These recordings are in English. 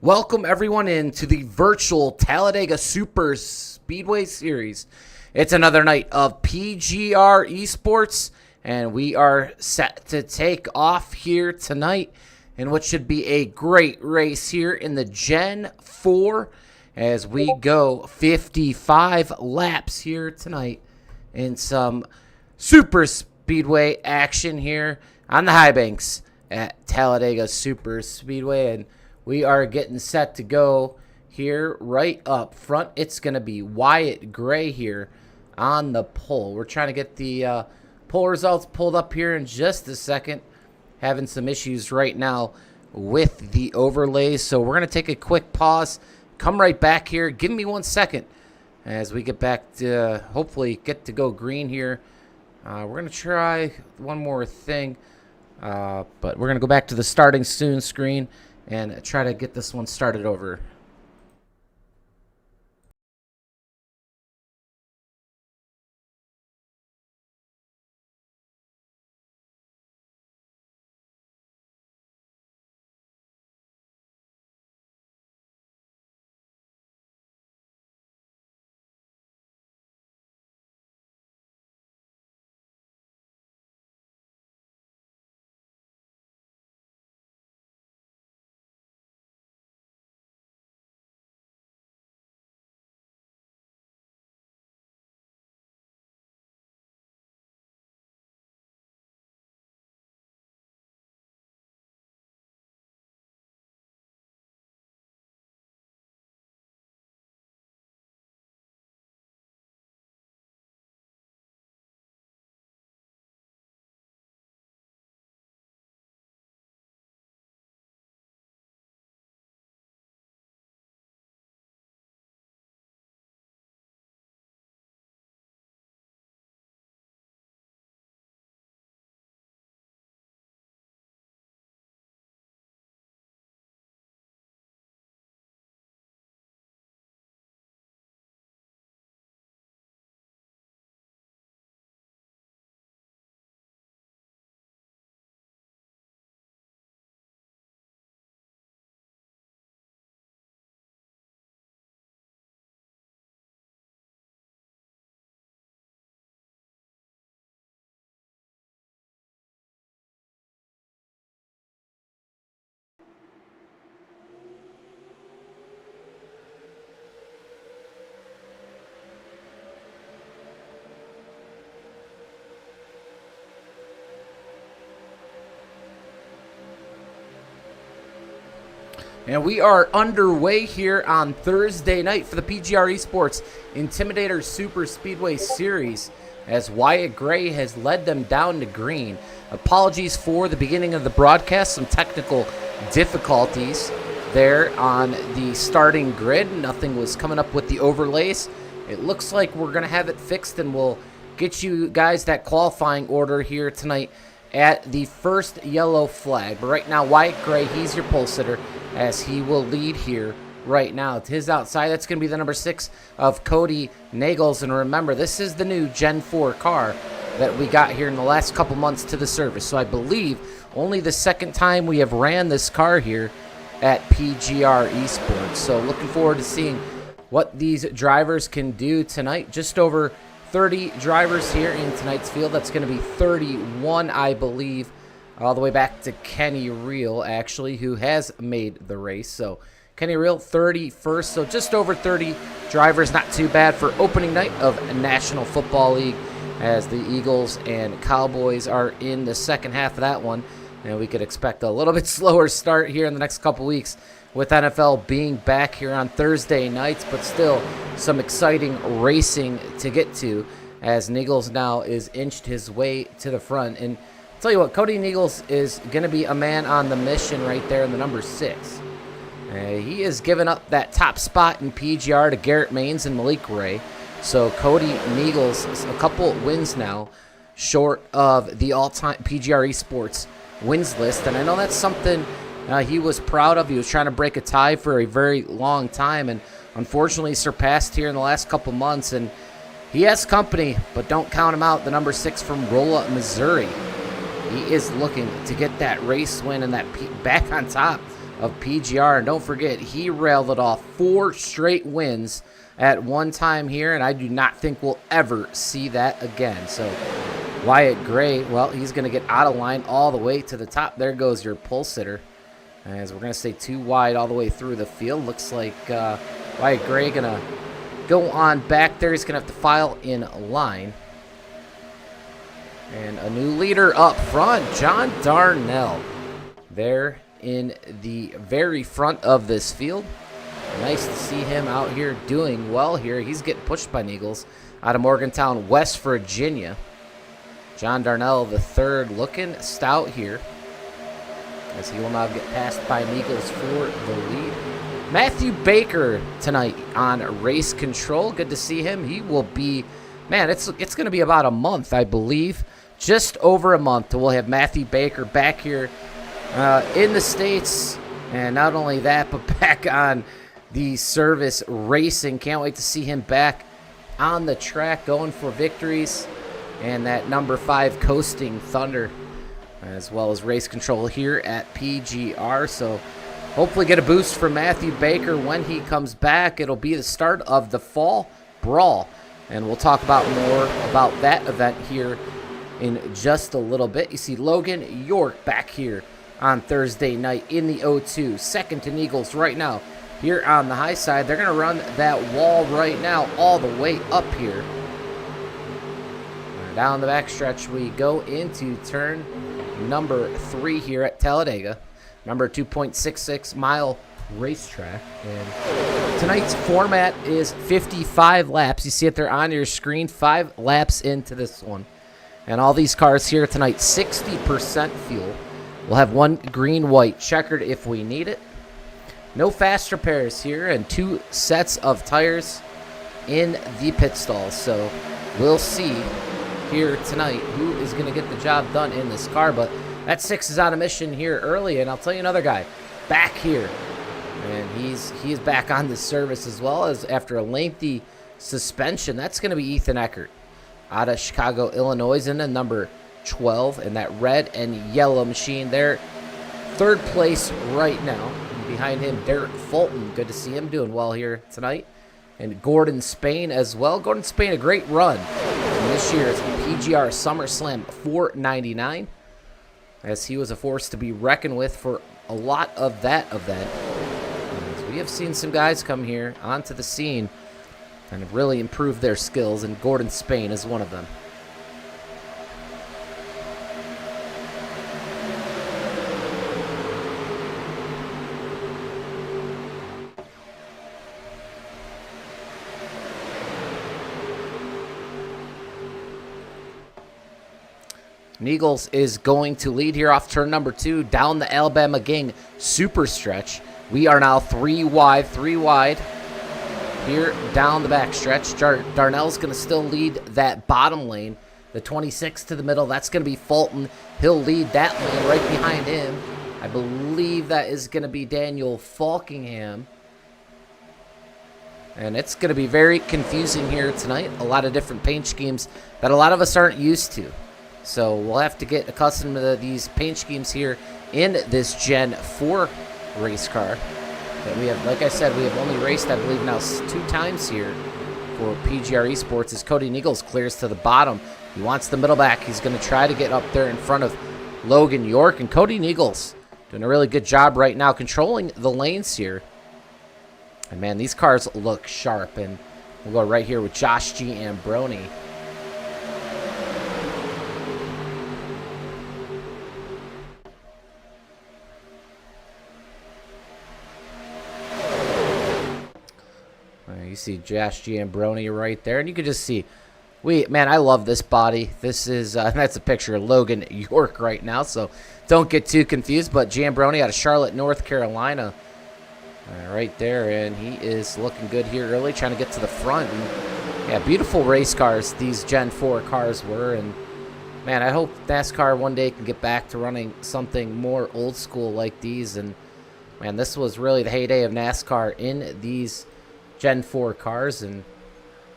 Welcome everyone into the virtual Talladega Superspeedway Series. It's another night of PGR eSports, and we are set to take off here tonight in what should be a great race here in the Gen 4 as we go 55 laps here tonight in some super speedway action here on the high banks at Talladega Superspeedway. And we are getting set to go here right up front. It's going to be Wyatt Gray here on the pole. We're trying to get the poll results pulled up here in just a second. Having some issues right now with the overlays. So we're going to take a quick pause. Come right back here. Give me 1 second as we get back to hopefully get to go green here. We're going to try one more thing. But we're going to go back to the starting soon screen and try to get this one started over. And we are underway here on Thursday night for the PGR eSports Intimidator Superspeedway Series as Wyatt Gray has led them down to green. Apologies for the beginning of the broadcast, some technical difficulties there on the starting grid. Nothing was coming up with the overlays. It looks like we're going to have it fixed, and we'll get you guys that qualifying order here tonight at the first yellow flag. But right now, Wyatt Gray, he's your pole sitter, as he will lead here right now. To his outside, that's going to be the number 6 of Cody Nagels. And remember, this is the new Gen 4 car that we got here in the last couple months to the service. So I believe only the second time we have ran this car here at PGR eSports. So looking forward to seeing what these drivers can do tonight. Just over 30 drivers here in tonight's field. That's going to be 31, I believe, all the way back to Kenny Reel, actually, who has made the race. So Kenny Reel, 31st, so just over 30 drivers. Not too bad for opening night of National Football League, as the Eagles and Cowboys are in the second half of that one. And we could expect a little bit slower start here in the next couple weeks with NFL being back here on Thursday nights, but still some exciting racing to get to, as Nagels now is inched his way to the front. And I'll tell you what, Cody Nagels is going to be a man on the mission right there in the number 6. He has given up that top spot in PGR to Garrett Maines and Malik Ray. So Cody Nagels is a couple wins now short of the all-time PGR eSports wins list. And I know that's something he was proud of. He was trying to break a tie for a very long time, and unfortunately surpassed here in the last couple months. And he has company, but don't count him out. The number 6 from Rolla, Missouri. He is looking to get that race win and that back on top of PGR. And don't forget, he railed it off 4 straight wins at one time here, and I do not think we'll ever see that again. So Wyatt Gray, well, he's going to get out of line all the way to the top. There goes your pole sitter, as we're going to stay 2 wide all the way through the field. Looks like Wyatt Gray going to go on back there. He's going to have to file in line. And a new leader up front, John Darnell, there in the very front of this field. Nice to see him out here doing well here. He's getting pushed by Eagles out of Morgantown, West Virginia. John Darnell, the third, looking stout here, as he will now get passed by Eagles for the lead. Matthew Baker tonight on race control. Good to see him. He will be, man, it's going to be about a month, I believe. Just over a month. We'll have Matthew Baker back here in the States. And not only that, but back on the service racing. Can't wait to see him back on the track going for victories. And that number 5 Coasting Thunder, as well as race control here at PGR. So hopefully get a boost from Matthew Baker when he comes back. It'll be the start of the Fall Brawl. And we'll talk about more about that event here in just a little bit. You see Logan York back here on Thursday night in the O2. Second to Eagles right now here on the high side. They're going to run that wall right now all the way up here. Down the backstretch we go into turn number 3 here at Talladega. Remember, 2.66 mile racetrack. And tonight's format is 55 laps. You see it there on your screen. 5 laps into this one. And all these cars here tonight, 60% fuel. We'll have 1 green-white checkered if we need it. No fast repairs here, and 2 sets of tires in the pit stall. So we'll see here tonight who is going to get the job done in this car. But that 6 is on a mission here early, and I'll tell you another guy back here. And he's back on the service as well, as after a lengthy suspension. That's going to be Ethan Eckert out of Chicago, Illinois, in the number 12 in that red and yellow machine there. 3rd place right now. And behind him, Derek Fulton. Good to see him doing well here tonight. And Gordon Spain as well. Gordon Spain, a great run in this year's PGR SummerSlam 499, as he was a force to be reckoned with for a lot of that event. As we have seen some guys come here onto the scene and have really improved their skills, and Gordon Spain is one of them. Eagles is going to lead here off turn number 2 down the Alabama Gang super stretch. We are now 3 wide here down the back stretch. Darnell's going to still lead that bottom lane. The 26 to the middle, that's going to be Fulton. He'll lead that lane. Right behind him, I believe that is going to be Daniel Falkingham. And it's going to be very confusing here tonight. A lot of different paint schemes that a lot of us aren't used to. So we'll have to get accustomed to these paint schemes here in this Gen 4 race car. That we have, like I said, we have only raced, I believe, now 2 times here for PGR eSports, as Cody Eagles clears to the bottom. He wants the middle back. He's going to try to get up there in front of Logan York. And Cody Eagles doing a really good job right now controlling the lanes here. And, man, these cars look sharp. And we'll go right here with Josh G. Ambroni. You see Josh Giambroni right there, and you can just see, man, I love this body. This is, that's a picture of Logan York right now, so don't get too confused, but Giambroni out of Charlotte, North Carolina, right there, and he is looking good here early, trying to get to the front. And, yeah, beautiful race cars these Gen 4 cars were, and, man, I hope NASCAR one day can get back to running something more old school like these, and, man, this was really the heyday of NASCAR in these Gen 4 cars, and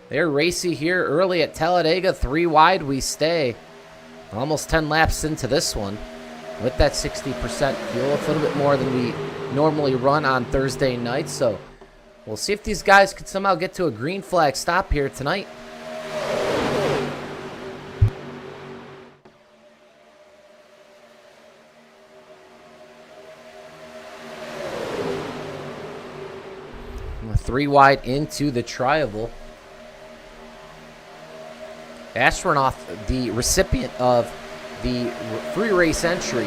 they're racy here early at Talladega. 3 wide we stay. Almost 10 laps into this one with that 60% fuel. It's a little bit more than we normally run on Thursday nights. So we'll see if these guys could somehow get to a green flag stop here tonight. Three wide into the tri-oval. Astronaut, the recipient of the free race entry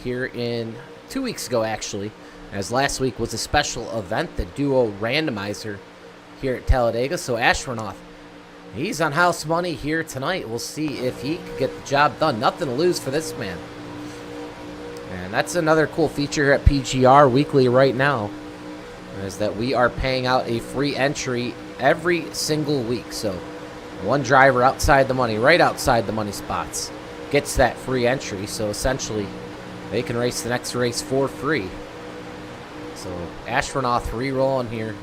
here in 2 weeks ago, actually, as last week was a special event, the duo randomizer here at Talladega. So Astronaut, he's on house money here tonight. We'll see if he can get the job done. Nothing to lose for this man. And that's another cool feature here at PGR Weekly right now, is that we are paying out a free entry every single week. So one driver outside the money, right outside the money spots, gets that free entry. So essentially, they can race the next race for free. So Astronaut re-rolling here.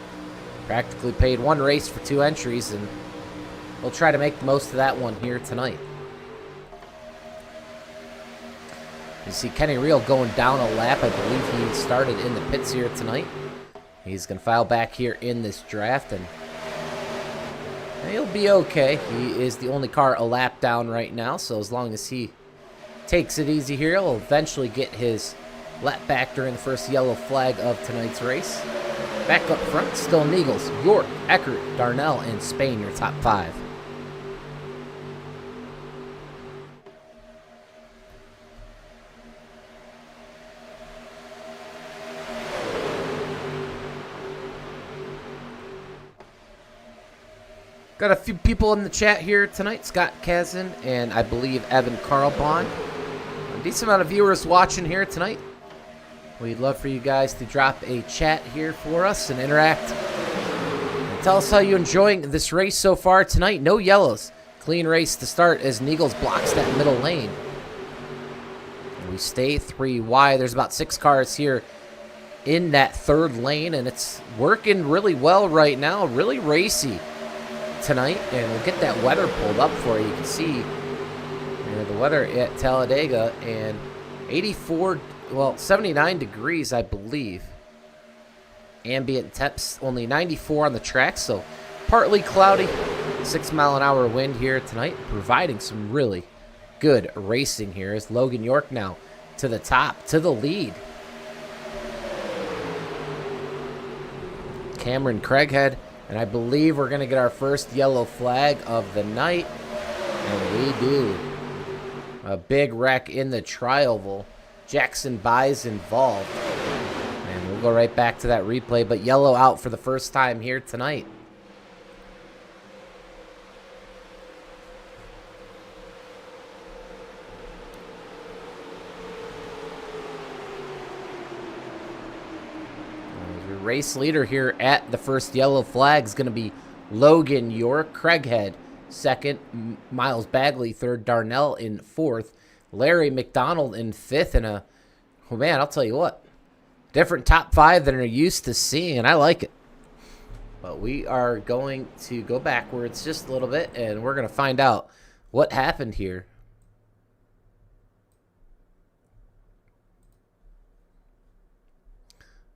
Practically paid one race for 2 entries, and we'll try to make the most of that one here tonight. You see Kenny Reel going down a lap. I believe he started in the pits here tonight. He's going to file back here in this draft, and he'll be okay. He is the only car a lap down right now, so as long as he takes it easy here, he'll eventually get his lap back during the first yellow flag of tonight's race. Back up front, still Niegels, York, Eckert, Darnell, and Spain, your top 5. Got a few people in the chat here tonight. Scott Kazin and I believe Evan Carlbon. A decent amount of viewers watching here tonight. We'd love for you guys to drop a chat here for us and interact. And tell us how you're enjoying this race so far tonight. No yellows. Clean race to start as Niegels blocks that middle lane. And we stay 3 wide. There's about 6 cars here in that third lane, and it's working really well right now. Really racy tonight, and we'll get that weather pulled up for you. You can see the weather at Talladega, and 79 degrees, I believe. Ambient temps only 94 on the track, so partly cloudy. 6-mile-an-hour wind here tonight, providing some really good racing here as Logan York now to the top, to the lead. Cameron Craighead. And I believe we're going to get our first yellow flag of the night. And we do. A big wreck in the tri-oval. Jackson Buys involved. And we'll go right back to that replay. But yellow out for the first time here tonight. Race leader here at the first yellow flag is going to be Logan York. Craighead second, Miles Bagley third, Darnell in fourth, Larry McDonald in fifth, and oh man, I'll tell you what, different top 5 than you're used to seeing, and I like it. But we are going to go backwards just a little bit, and we're going to find out what happened here.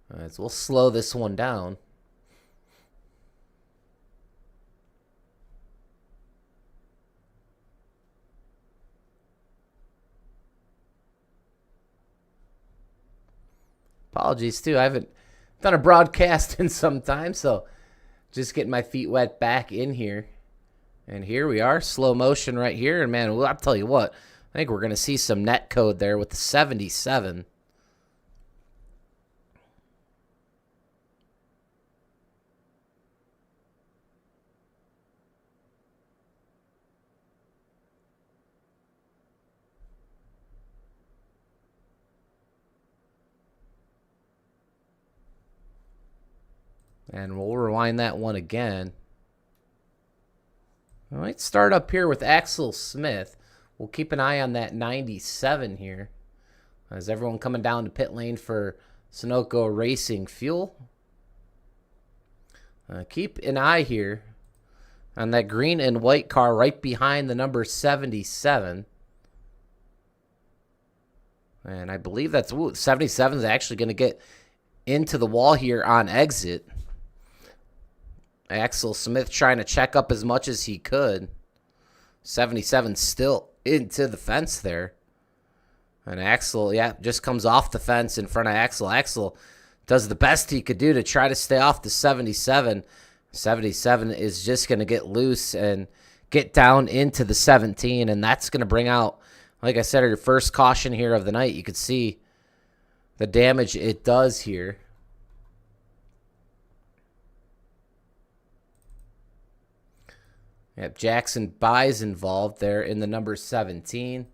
All right, so we'll slow this one down. Apologies, too. I haven't done a broadcast in some time, so just getting my feet wet back in here. And here we are, slow motion right here. And, man, I'll tell you what, I think we're going to see some net code there with the 77. And we'll rewind that one again. All right, start up here with Axel Smith. We'll keep an eye on that 97 here. As everyone coming down to pit lane for Sunoco Racing Fuel. Keep an eye here on that green and white car right behind the number 77. And I believe that's 77 is actually going to get into the wall here on exit. Axel Smith trying to check up as much as he could. 77 still into the fence there. And Axel, yeah, just comes off the fence in front of Axel. Axel does the best he could do to try to stay off the 77. 77 is just going to get loose and get down into the 17, and that's going to bring out, like I said, your first caution here of the night. You could see the damage it does here. Yep, Jackson Buys involved there in the number 17.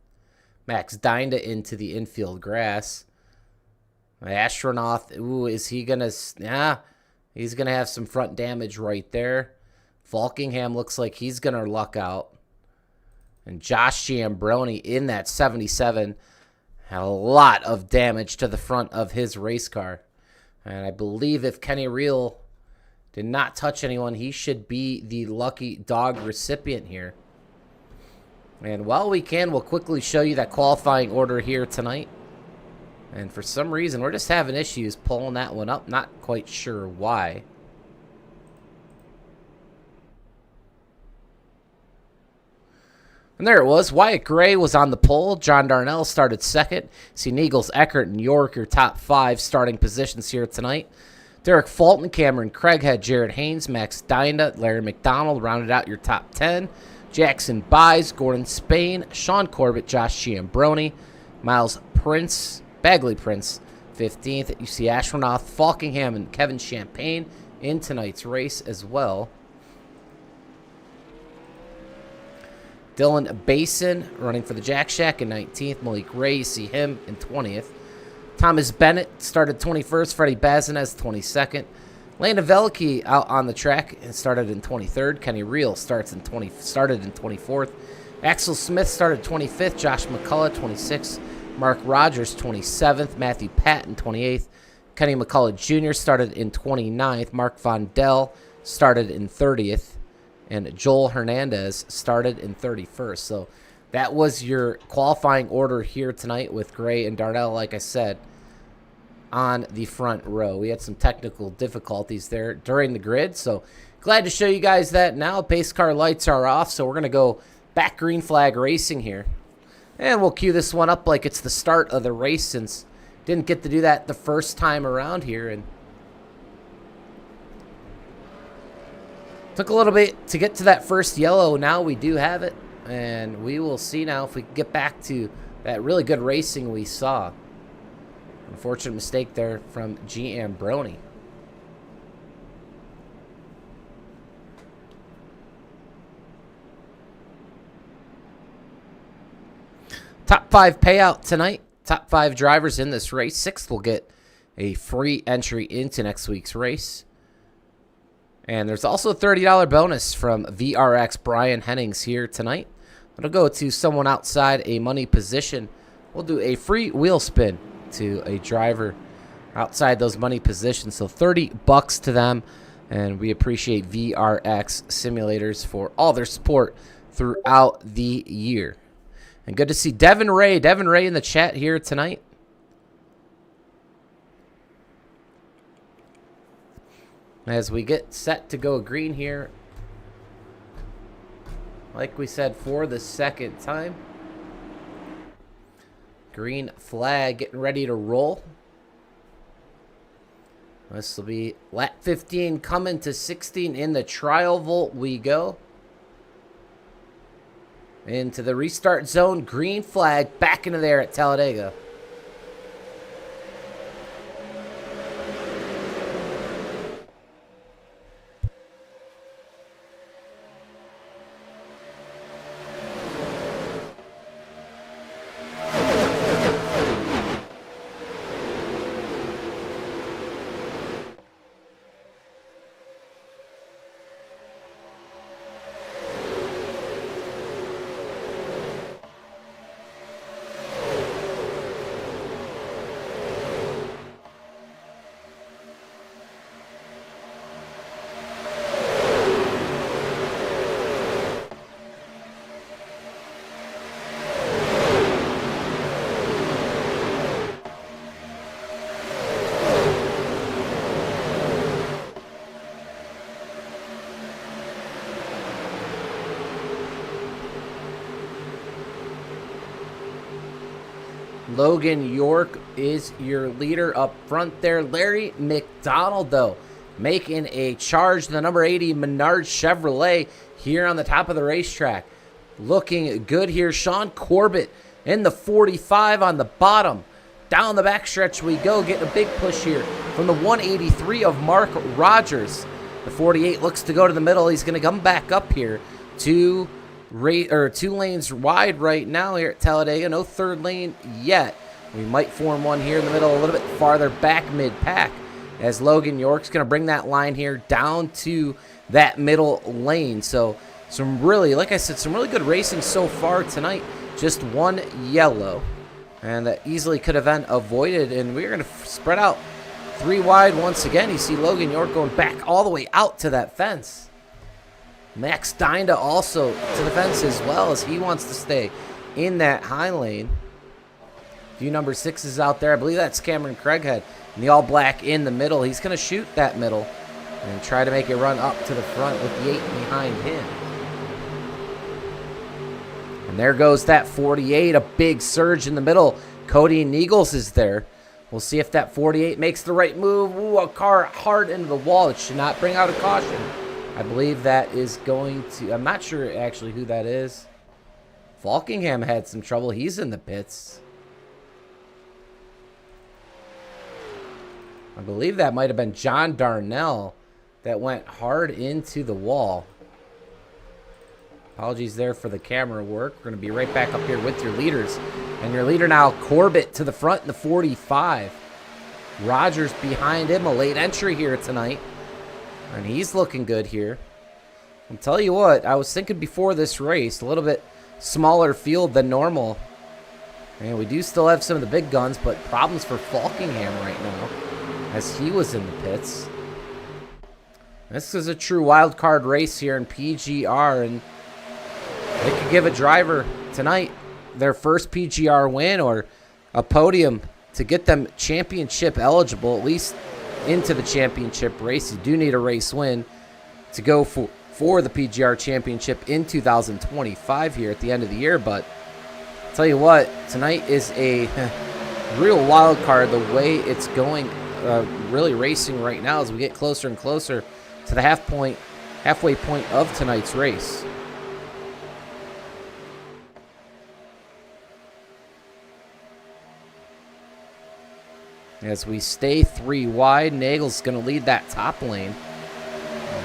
Max Dinda into the infield grass. Astronaut, ooh, is he going to... Yeah, he's going to have some front damage right there. Falkingham looks like he's going to luck out. And Josh Giambroni in that 77 had a lot of damage to the front of his race car. And I believe if Kenny Reel did not touch anyone, he should be the lucky dog recipient here. And while we can, we'll quickly show you that qualifying order here tonight. And for some reason, we're just having issues pulling that one up. Not quite sure why. And there it was. Wyatt Gray was on the pole. John Darnell started second. See Neagles, Eckert, and York, your top 5 starting positions here tonight. Derek Fulton, Cameron Craighead, Jared Haynes, Max Dinda, Larry McDonald rounded out your top 10. Jackson Buys, Gordon Spain, Sean Corbett, Josh Giambroni, Miles Prince, Bagley Prince, 15th. You see Astronaut, Falkingham, and Kevin Champagne in tonight's race as well. Dylan Basin running for the Jack Shack in 19th. Malik Ray, you see him in 20th. Thomas Bennett started 21st. Freddie Bazinez, 22nd. Landon Veliky out on the track and started in 23rd. Kenny Reel started in 24th. Axel Smith started 25th. Josh McCullough, 26th. Mark Rogers, 27th. Matthew Patton, 28th. Kenny McCullough Jr. started in 29th. Mark Von Dell started in 30th. And Joel Hernandez started in 31st. So that was your qualifying order here tonight with Gray and Darnell, like I said, on the front row. We had some technical difficulties there during the grid, so glad to show you guys that now. Pace car lights are off, so we're going to go back green flag racing here. And we'll cue this one up like it's the start of the race, since didn't get to do that the first time around here. And took a little bit to get to that first yellow. Now we do have it, and we will see now if we can get back to that really good racing we saw. Unfortunate mistake there from Giambroni. Top 5 payout tonight. Top 5 drivers in this race. 6th will get a free entry into next week's race. And there's also a $30 bonus from VRX Brian Hennings here tonight. It'll go to someone outside a money position. We'll do a free wheel spin to a driver outside those money positions. So $30 to them. And we appreciate VRX Simulators for all their support throughout the year. And good to see Devin Ray. Devin Ray in the chat here tonight. As we get set to go green here, like we said, for the second time. Green flag getting ready to roll. This will be lap 15 coming to 16 in the trial vault we go. Into the restart zone. Green flag back into there at Talladega. Logan York is your leader up front there. Larry McDonald, though, making a charge to the number 80 Menard Chevrolet here on the top of the racetrack. Looking good here. Sean Corbett in the 45 on the bottom. Down the backstretch we go, getting a big push here from the 183 of Mark Rogers. The 48 looks to go to the middle. He's going to come back up here to 2 lanes wide right now here at Talladega. No third lane yet. We might form one here in the middle, a little bit farther back mid-pack, as Logan York's going to bring that line here down to that middle lane. So some really, like I said, some really good racing so far tonight. Just one yellow, and that easily could have been avoided. And we're going to spread out 3 wide once again. You see Logan York going back all the way out to that fence. Max Dinda also to the fence as well, as he wants to stay in that high lane. A few number 6s out there. I believe that's Cameron Craighead in the all black in the middle. He's going to shoot that middle and try to make it run up to the front with the 8 behind him. And there goes that 48, a big surge in the middle. Cody Neagles is there. We'll see if that 48 makes the right move. Ooh, a car hard into the wall. It should not bring out a caution. I believe that is going to... I'm not sure actually who that is. Falkingham had some trouble. He's in the pits. I believe that might have been John Darnell that went hard into the wall. Apologies there for the camera work. We're going to be right back up here with your leaders. And your leader now, Corbett, to the front in the 45. Rogers behind him, a late entry here tonight. And he's looking good here. I'll tell you what, I was thinking before this race, a little bit smaller field than normal. And we do still have some of the big guns, but problems for Falkingham right now, as he was in the pits. This is a true wild card race here in PGR, and they could give a driver tonight their first PGR win or a podium to get them championship eligible, at least into the championship race. You do need a race win to go for the PGR championship in 2025 here at the end of the year. But I'll tell you what, tonight is a real wild card the way it's going, really racing right now as we get closer and closer to the halfway point of tonight's race. As we stay 3 wide, Nagel's going to lead that top lane.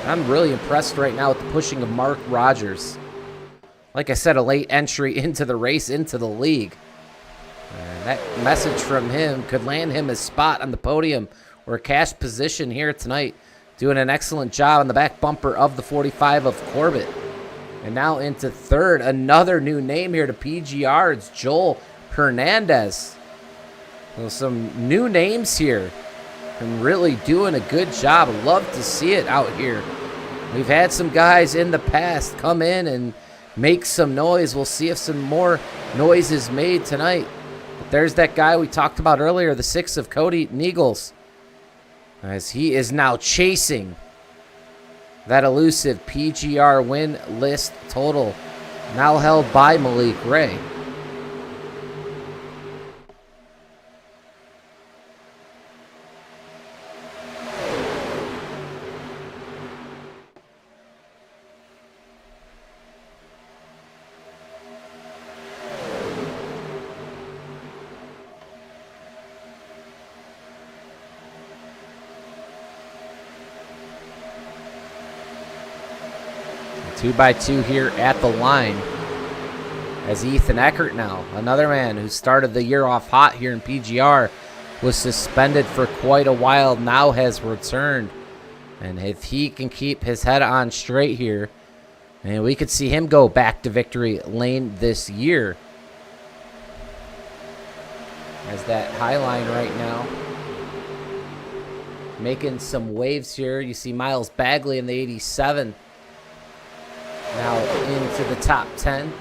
I'm really impressed right now with the pushing of Mark Rogers. Like I said, a late entry into the race, into the league. And that message from him could land him a spot on the podium or a cash position here tonight. Doing an excellent job on the back bumper of the 45 of Corbett. And now into third, another new name here to PGR. It's Joel Hernandez. Well, some new names here and really doing a good job. Love to see it out here. We've had some guys in the past come in and make some noise. We'll see if some more noise is made tonight. But there's that guy we talked about earlier, the 6 of Cody Neagles, as he is now chasing that elusive PGR win list total, now held by Malik Ray. Two by two here at the line, as Ethan Eckert now, another man who started the year off hot here in PGR, was suspended for quite a while, now has returned. And if he can keep his head on straight here, and we could see him go back to victory lane this year. As that high line right now, making some waves here. You see Miles Bagley in the 87. Now into the top 10.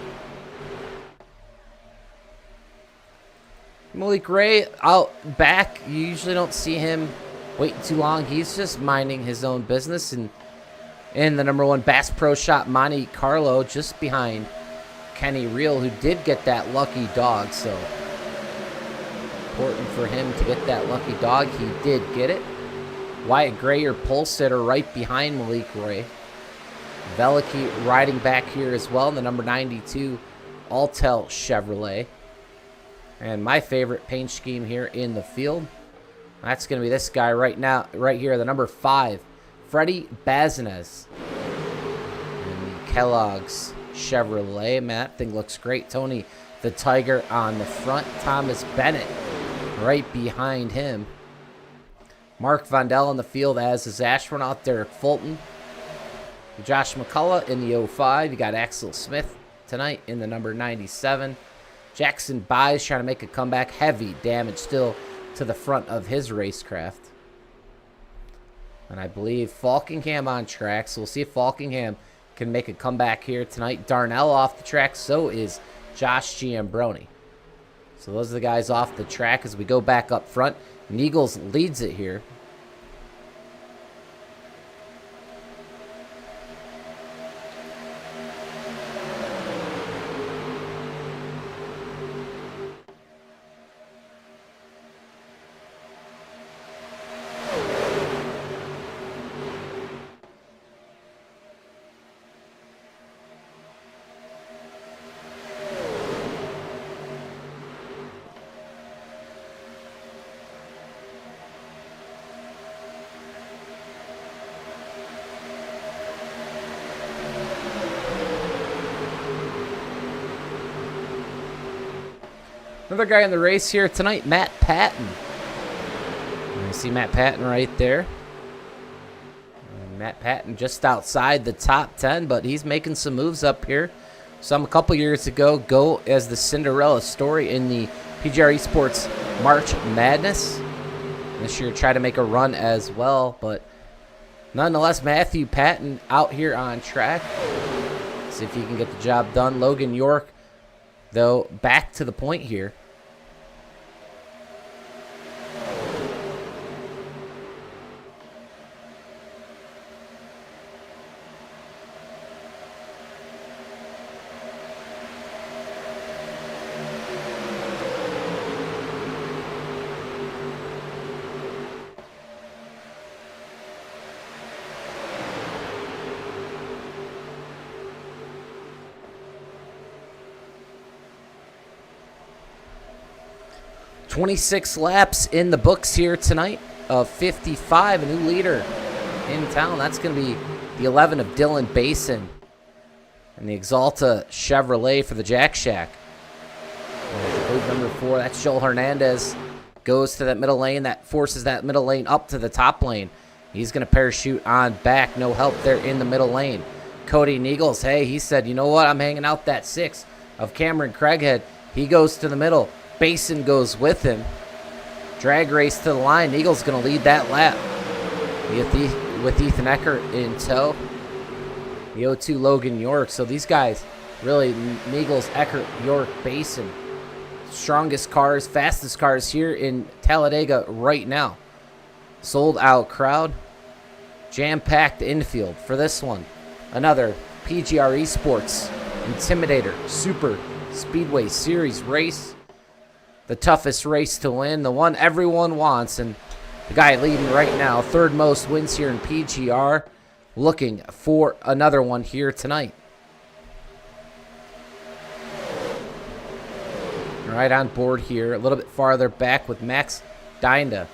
Malik Ray out back. You usually don't see him waiting too long. He's just minding his own business. And in the #1 Bass Pro Shop, Monte Carlo, just behind Kenny Reel, who did get that lucky dog. So important for him to get that lucky dog. He did get it. Wyatt Gray, your pole sitter, right behind Malik Ray. Veliki riding back here as well in the number 92 Altel Chevrolet. And my favorite paint scheme here in the field, that's going to be this guy right now, right here, the number 5, Freddie Bazinez. And the Kellogg's Chevrolet. Man, that thing looks great. Tony the Tiger on the front. Thomas Bennett right behind him. Mark Vondell in the field as his astronaut. Derek Fulton. Josh McCullough in the 05. You got Axel Smith tonight in the number 97. Jackson Byes trying to make a comeback. Heavy damage still to the front of his racecraft. And I believe Falkingham on track. So we'll see if Falkingham can make a comeback here tonight. Darnell off the track. So is Josh Giambroni. So those are the guys off the track as we go back up front. Neagles leads it here. Another guy in the race here tonight, Matt Patton. You see Matt Patton right there. And Matt Patton just outside the top 10, but he's making some moves up here. Some a couple years ago go as the Cinderella story in the PGR eSports March Madness. This year try to make a run as well, but nonetheless, Matthew Patton out here on track. See if he can get the job done. Logan York, though, back to the point here. "26 laps in the books here tonight of 55, a new leader in town. That's going to be the 11 of Dylan Basin and the Exalta Chevrolet for the Jack Shack. Number 4, that's Joel Hernandez, goes to that middle lane. That forces that middle lane up to the top lane. He's going to parachute on back. No help there in the middle lane. Cody Neagles, hey, he said, you know what? I'm hanging out that 6 of Cameron Craighead. He goes to the middle. Basin goes with him. Drag race to the line. Eagle's going to lead that lap with Ethan Eckert in tow. The 0-2 Logan York. So these guys, really, Neagles, Eckert, York, Basin, strongest cars, fastest cars here in Talladega right now. Sold out crowd. Jam-packed infield for this one. Another PGR eSports Intimidator Superspeedway Series race. The toughest race to win, the one everyone wants, and the guy leading right now, third most wins here in PGR, looking for another one here tonight. Right on board here, a little bit farther back with Max Dinda.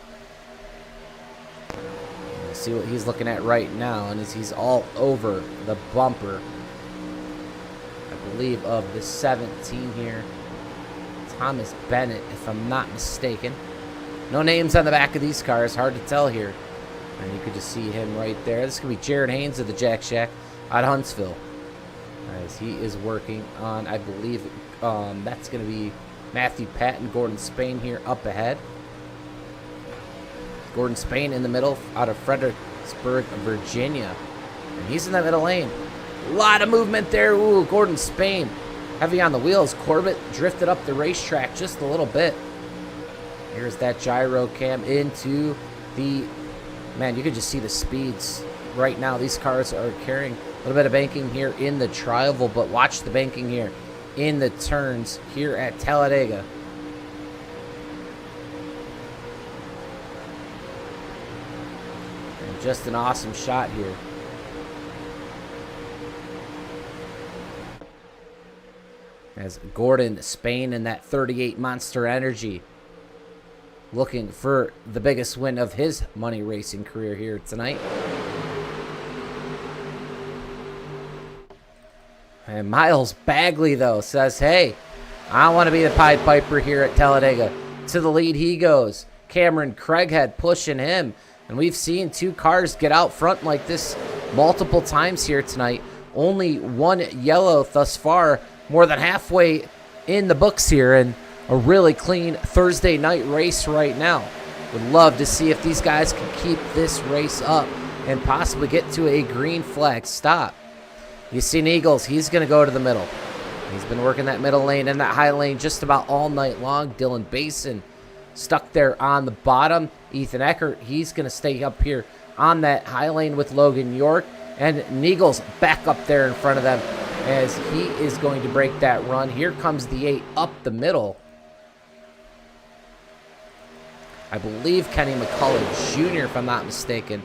Let's see what he's looking at right now, and as he's all over the bumper, I believe, of the 17 here. Thomas Bennett, if I'm not mistaken. No names on the back of these cars. Hard to tell here. And you could just see him right there. This is going to be Jared Haynes of the Jack Shack out of Huntsville. As he is working on, I believe, that's going to be Matthew Patton, Gordon Spain here up ahead. Gordon Spain in the middle out of Fredericksburg, Virginia. And he's in that middle lane. A lot of movement there. Ooh, Gordon Spain. Heavy on the wheels. Corbett drifted up the racetrack just a little bit. Here's that gyro cam into the... Man, you could just see the speeds right now. These cars are carrying a little bit of banking here in the tri-oval, but watch the banking here in the turns here at Talladega. Just an awesome shot here. As Gordon Spain in that 38 Monster Energy, looking for the biggest win of his money racing career here tonight. And Miles Bagley, though, says, hey, I want to be the Pied Piper here at Talladega. To the lead he goes. Cameron Craighead pushing him. And we've seen two cars get out front like this multiple times here tonight. Only one yellow thus far, more than halfway in the books here. And a really clean Thursday night race right now. Would love to see if these guys can keep this race up and possibly get to a green flag stop. You see Eagles, he's going to go to the middle. He's been working that middle lane and that high lane just about all night long. Dylan Basin stuck there on the bottom. Ethan Eckert, he's going to stay up here on that high lane with Logan York. And Neagles back up there in front of them as he is going to break that run. Here comes the 8 up the middle. I believe Kenny McCullough Jr., if I'm not mistaken.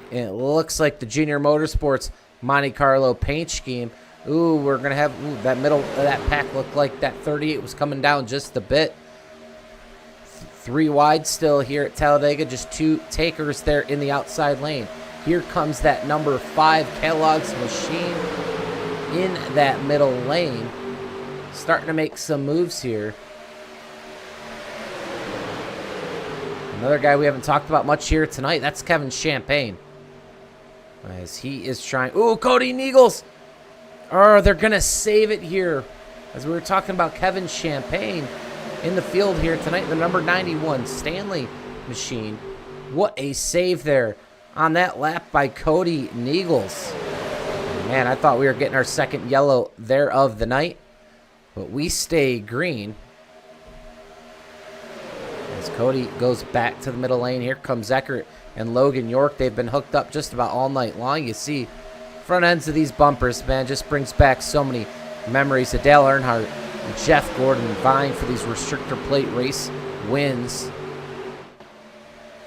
And it looks like the Junior Motorsports Monte Carlo paint scheme. Ooh, we're going to have that middle of that pack looked like that 38 was coming down just a bit. 3 wide still here at Talladega. Just 2 takers there in the outside lane. Here comes that number 5 Kellogg's machine in that middle lane. Starting to make some moves here. Another guy we haven't talked about much here tonight, that's Kevin Champagne. As he is trying. Ooh, Cody Neagles. Oh, they're going to save it here. As we were talking about Kevin Champagne in the field here tonight, the number 91 Stanley machine. What a save there on that lap by Cody Neagles. Man, I thought we were getting our second yellow there of the night, but we stay green. As Cody goes back to the middle lane, here comes Eckert and Logan York. They've been hooked up just about all night long. You see front ends of these bumpers, man, just brings back so many memories of Dale Earnhardt and Jeff Gordon vying for these restrictor plate race wins.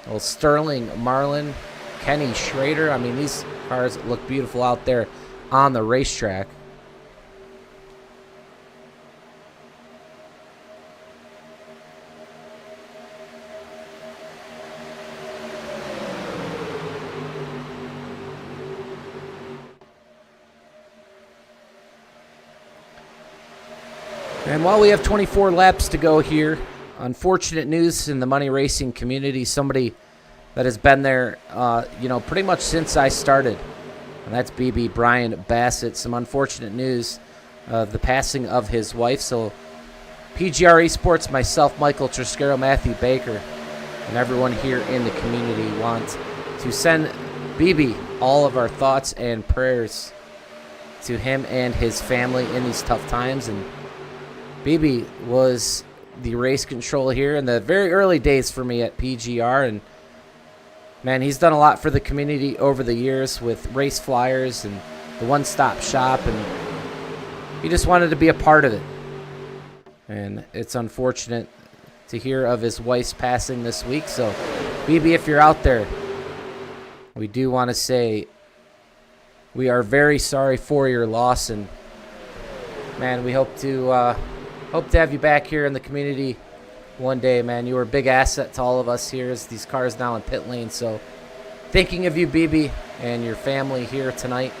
Well, Sterling Marlin, Kenny Schrader. I mean, these cars look beautiful out there on the racetrack. And while we have 24 laps to go here, unfortunate news in the money racing community. Somebody that has been there, pretty much since I started. And that's BB Brian Bassett. Some unfortunate news of the passing of his wife. So PGR eSports, myself, Michael Triscaro, Matthew Baker, and everyone here in the community want to send BB all of our thoughts and prayers to him and his family in these tough times. And BB was the race control here in the very early days for me at PGR, and man, he's done a lot for the community over the years with race flyers and the one-stop shop, and he just wanted to be a part of it. And it's unfortunate to hear of his wife's passing this week. So BB, if you're out there, we do want to say we are very sorry for your loss, and man, we hope to have you back here in the community one day, man. You were a big asset to all of us here as these cars now in pit lane. So thinking of you, BB, and your family here tonight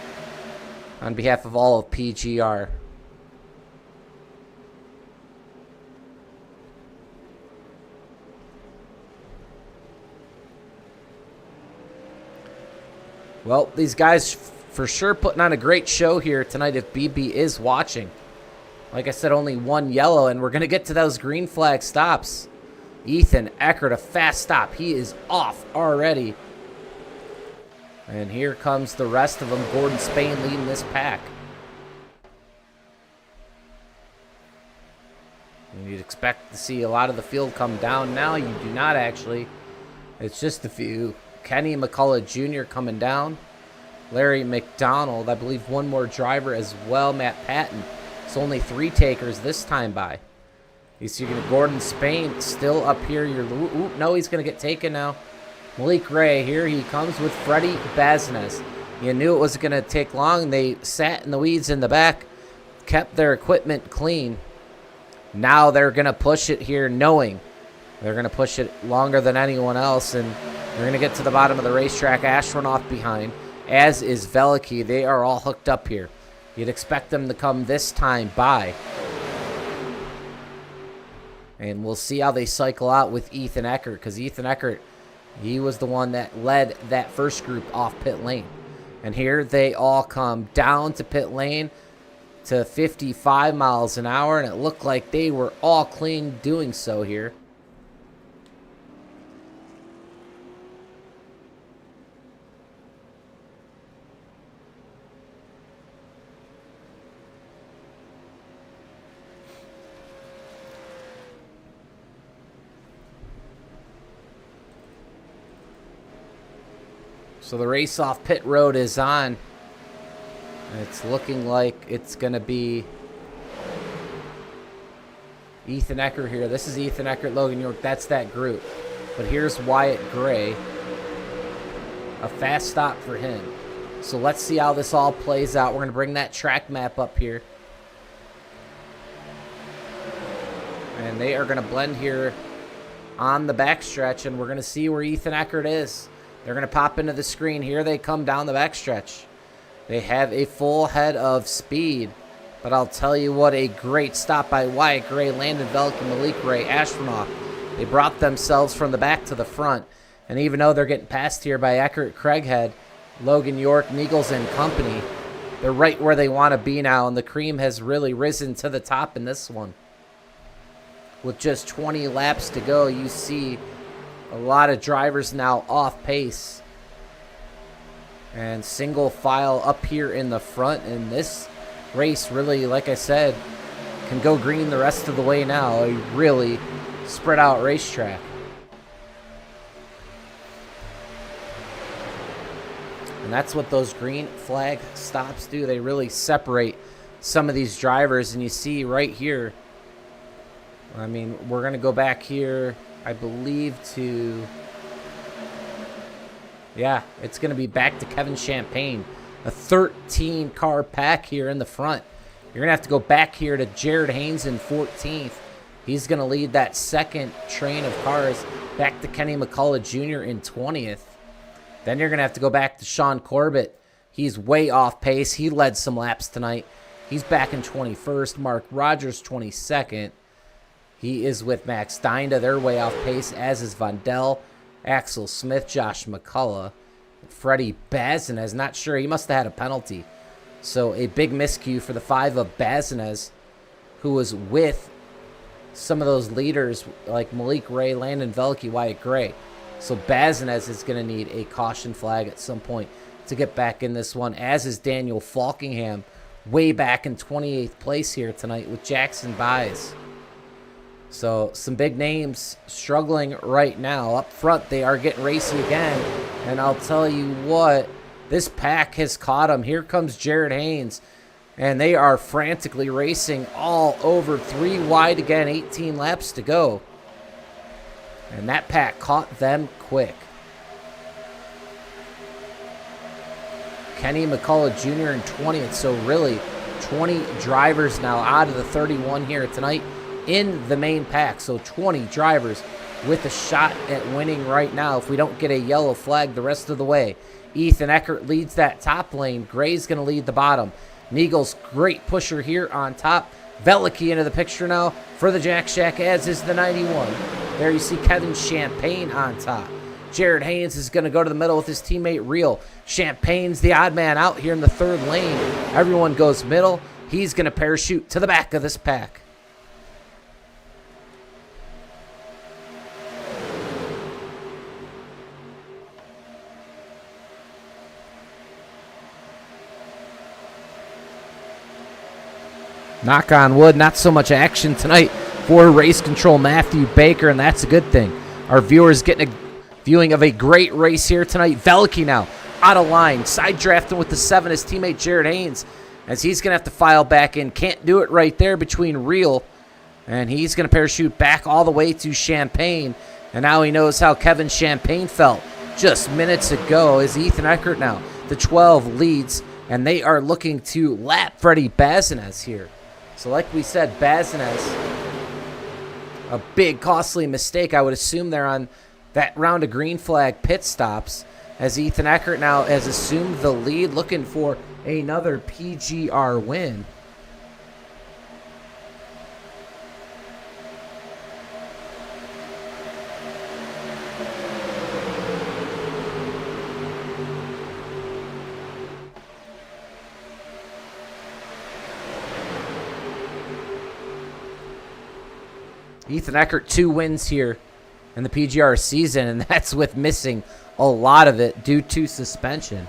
on behalf of all of PGR. Well, these guys for sure putting on a great show here tonight if BB is watching. Like I said, only one yellow, and we're going to get to those green flag stops. Ethan Eckert, a fast stop. He is off already. And here comes the rest of them. Gordon Spain leading this pack. And you'd expect to see a lot of the field come down now. You do not actually. It's just a few. Kenny McCullough Jr. coming down. Larry McDonald. I believe one more driver as well. Matt Patton. It's only 3 takers this time by. You see Gordon Spain still up here. No, he's going to get taken now. Malik Ray, here he comes with Freddie Bazines. You knew it wasn't going to take long. They sat in the weeds in the back, kept their equipment clean. Now they're going to push it here knowing they're going to push it longer than anyone else, and they're going to get to the bottom of the racetrack. Astronaut behind, as is Veliky. They are all hooked up here. You'd expect them to come this time by. And we'll see how they cycle out with Ethan Eckert, because Ethan Eckert, he was the one that led that first group off pit lane. And here they all come down to pit lane to 55 miles an hour, and it looked like they were all clean doing so here. So the race off pit road is on. It's looking like it's going to be Ethan Eckert here. This is Ethan Eckert, Logan York. That's that group. But here's Wyatt Gray. A fast stop for him. So let's see how this all plays out. We're going to bring that track map up here. And they are going to blend here on the backstretch, and we're going to see where Ethan Eckert is. They're going to pop into the screen. Here they come down the backstretch. They have a full head of speed. But I'll tell you what, a great stop by Wyatt Gray, Landon Veliky, Malik Ray, Astronaut. They brought themselves from the back to the front. And even though they're getting passed here by Eckert, Craighead, Logan York, Niegels, and company, they're right where they want to be now. And the cream has really risen to the top in this one. With just 20 laps to go, you see a lot of drivers now off pace. And single file up here in the front. And this race really, like I said, can go green the rest of the way now. A really spread out racetrack. And that's what those green flag stops do. They really separate some of these drivers. And you see right here, I mean, we're going to go back here, I believe, to, yeah, it's going to be back to Kevin Champagne. A 13-car pack here in the front. You're going to have to go back here to Jared Haynes in 14th. He's going to lead that second train of cars back to Kenny McCullough Jr. in 20th. Then you're going to have to go back to Sean Corbett. He's way off pace. He led some laps tonight. He's back in 21st. Mark Rogers, 22nd. He is with Max Dinda. They're way off pace, as is Vondell, Axel Smith, Josh McCullough. Freddie Bazines, not sure. He must have had a penalty. So a big miscue for the 5 of Bazines, who was with some of those leaders like Malik Ray, Landon Veliky, Wyatt Gray. So Bazines is going to need a caution flag at some point to get back in this one, as is Daniel Falkingham, way back in 28th place here tonight with Jackson Byes. So some big names struggling right now. Up front, they are getting racy again. And I'll tell you what, this pack has caught them. Here comes Jared Haynes. And they are frantically racing all over 3 wide again, 18 laps to go. And that pack caught them quick. Kenny McCullough Jr. in 20th. So really, 20 drivers now out of the 31 here tonight in the main pack. So 20 drivers with a shot at winning right now if we don't get a yellow flag the rest of the way. Ethan Eckert leads that top lane. Gray's going to lead the bottom. Niegels, great pusher here on top. Veliky into the picture now for the Jack Shack, as is the 91. There you see Kevin Champagne on top. Jared Haynes is going to go to the middle with his teammate Real. Champagne's the odd man out here in the third lane. Everyone goes middle. He's going to parachute to the back of this pack. Knock on wood, not so much action tonight for race control Matthew Baker, and that's a good thing. Our viewers getting a viewing of a great race here tonight. Veliky now out of line, side drafting with the 7, his teammate Jared Haynes, as he's going to have to file back in. Can't do it right there between Real, and he's going to parachute back all the way to Champagne, and now he knows how Kevin Champagne felt just minutes ago as Ethan Eckert now, the 12 leads, and they are looking to lap Freddie Bazinez here. So like we said, Bazinez, a big costly mistake. I would assume they're on that round of green flag pit stops as Ethan Eckert now has assumed the lead, looking for another PGR win. Ethan Eckert, 2 wins here in the PGR season, and that's with missing a lot of it due to suspension.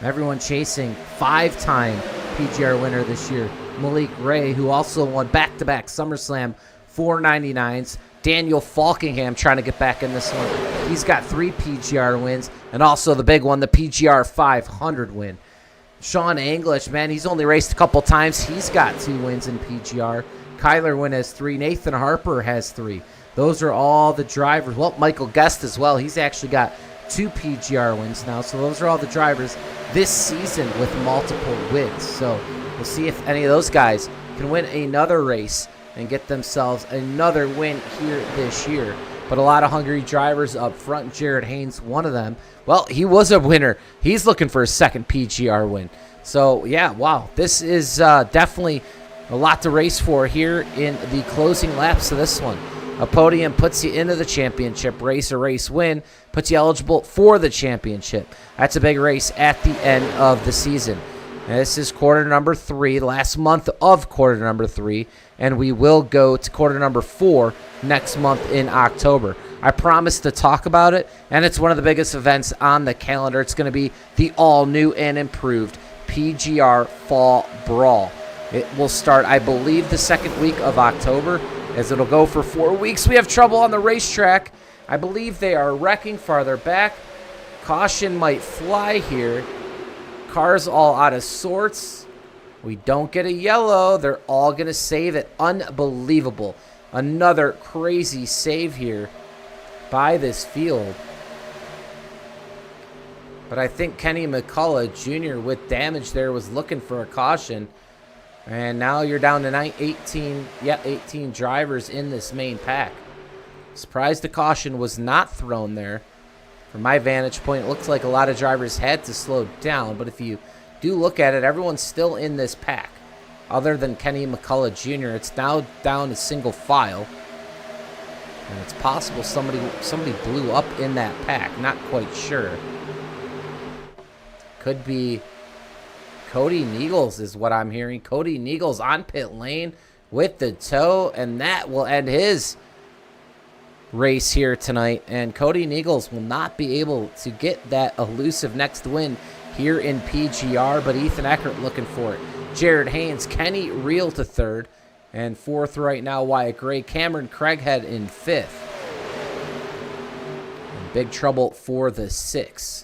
Everyone chasing 5-time PGR winner this year, Malik Ray, who also won back-to-back SummerSlam 499s. Daniel Falkingham trying to get back in this one. He's got 3 PGR wins, and also the big one, the PGR 500 win. Sean English, man, he's only raced a couple times. He's got 2 wins in PGR. Kyler Wynn has 3. Nathan Harper has 3. Those are all the drivers. Well, Michael Guest as well. He's actually got 2 PGR wins now. So those are all the drivers this season with multiple wins. So we'll see if any of those guys can win another race and get themselves another win here this year. But a lot of hungry drivers up front. Jared Haynes, one of them. Well, he was a winner. He's looking for a second PGR win. So, yeah, wow. This is definitely a lot to race for here in the closing laps of this one. A podium puts you into the championship race. A race win puts you eligible for the championship. That's a big race at the end of the season. And this is quarter number 3, last month of quarter number 3, and we will go to quarter number 4 next month in October. I promised to talk about it, and it's one of the biggest events on the calendar. It's going to be the all-new and improved PGR Fall Brawl. It will start, I believe, the second week of October, as it'll go for 4 weeks. We have trouble on the racetrack. I believe they are wrecking farther back. Caution might fly here. Cars all out of sorts. We don't get a yellow. They're all going to save it. Unbelievable. Another crazy save here by this field. But I think Kenny McCullough Jr. with damage there was looking for a caution. And now you're down to 18 drivers in this main pack. Surprised the caution was not thrown there. From my vantage point, it looks like a lot of drivers had to slow down. But if you do look at it, everyone's still in this pack. Other than Kenny McCullough Jr., it's now down to single file. And it's possible somebody blew up in that pack. Not quite sure. Could be Cody Niegels is what I'm hearing. Cody Niegels on pit lane with the tow, and that will end his race here tonight. And Cody Niegels will not be able to get that elusive next win here in PGR, but Ethan Eckert looking for it. Jared Haynes, Kenny Reel to 3rd, and 4th right now, Wyatt Gray. Cameron Craighead in 5th. In big trouble for the 6th.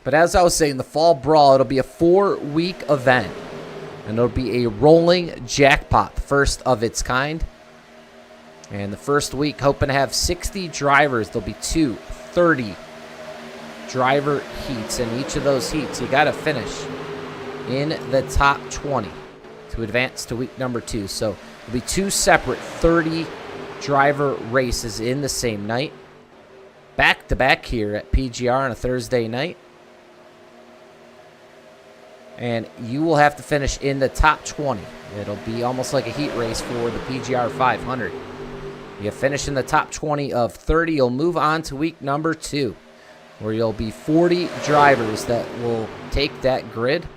But as I was saying, the Fall Brawl, it'll be a 4-week event. And it'll be a rolling jackpot, the first of its kind. And the first week, hoping to have 60 drivers. There'll be 30 driver heats. In each of those heats, you got to finish in the top 20 to advance to week number 2. So there'll be 2 separate 30 driver races in the same night. Back-to-back here at PGR on a Thursday night. And you will have to finish in the top 20. It'll be almost like a heat race for the PGR 500. You finish in the top 20 of 30, you'll move on to week number 2, where you'll be 40 drivers that will take that grid.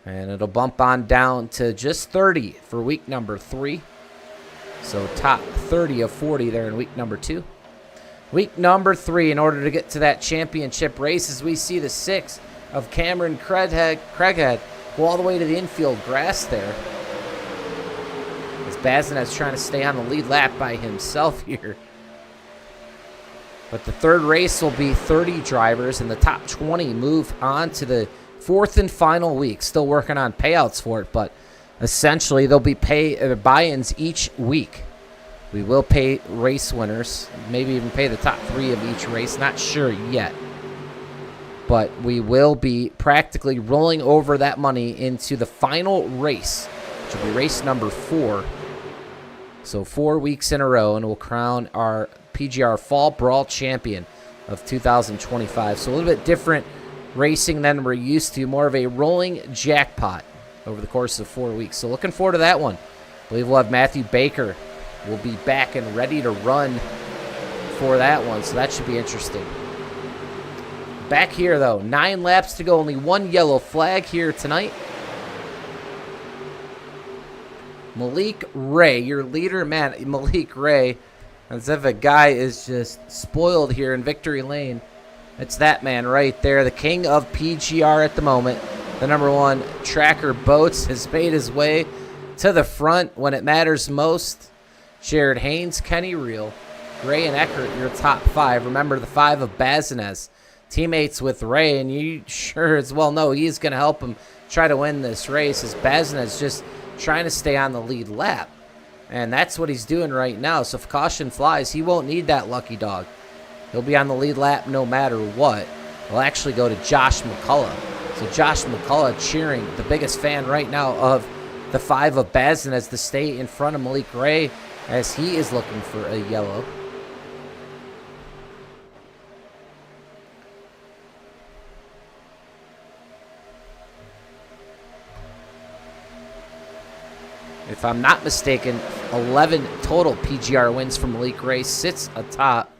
And it'll bump on down to just 30 for week number 3. So top 30 of 40 there in week number 2. Week number 3, in order to get to that championship race, as we see the 6 of Cameron Craighead go all the way to the infield grass there. As Bazinez trying to stay on the lead lap by himself here. But the 3rd race will be 30 drivers, and the top 20 move on to the 4th and final week. Still working on payouts for it, but essentially there'll be buy-ins each week. We will pay race winners, maybe even pay the top 3 of each race. Not sure yet. But we will be practically rolling over that money into the final race, which will be race number 4. So 4 weeks in a row, and we'll crown our PGR Fall Brawl Champion of 2025. So a little bit different racing than we're used to, more of a rolling jackpot over the course of 4 weeks. So looking forward to that one. I believe we'll have Matthew Baker will be back and ready to run for that one, so that should be interesting. Back here, though, 9 laps to go. Only 1 yellow flag here tonight. Malik Ray, your leader, man. Malik Ray, as if a guy is just spoiled here in victory lane. It's that man right there, the king of PGR at the moment. The #1 tracker boats has made his way to the front when it matters most. Jared Haynes, Kenny Reel, Ray and Eckert, your top 5. Remember the 5 of Bazinez. Teammates with Ray, and you sure as well know he's going to help him try to win this race, as Bazinez just trying to stay on the lead lap. And that's what he's doing right now. So if caution flies, he won't need that lucky dog. He'll be on the lead lap no matter what. We'll actually go to Josh McCullough. So Josh McCullough cheering, the biggest fan right now of the 5 of Bazinez to stay in front of Malik Ray, as he is looking for a yellow. If I'm not mistaken, 11 total PGR wins from Malik Ray, sits atop,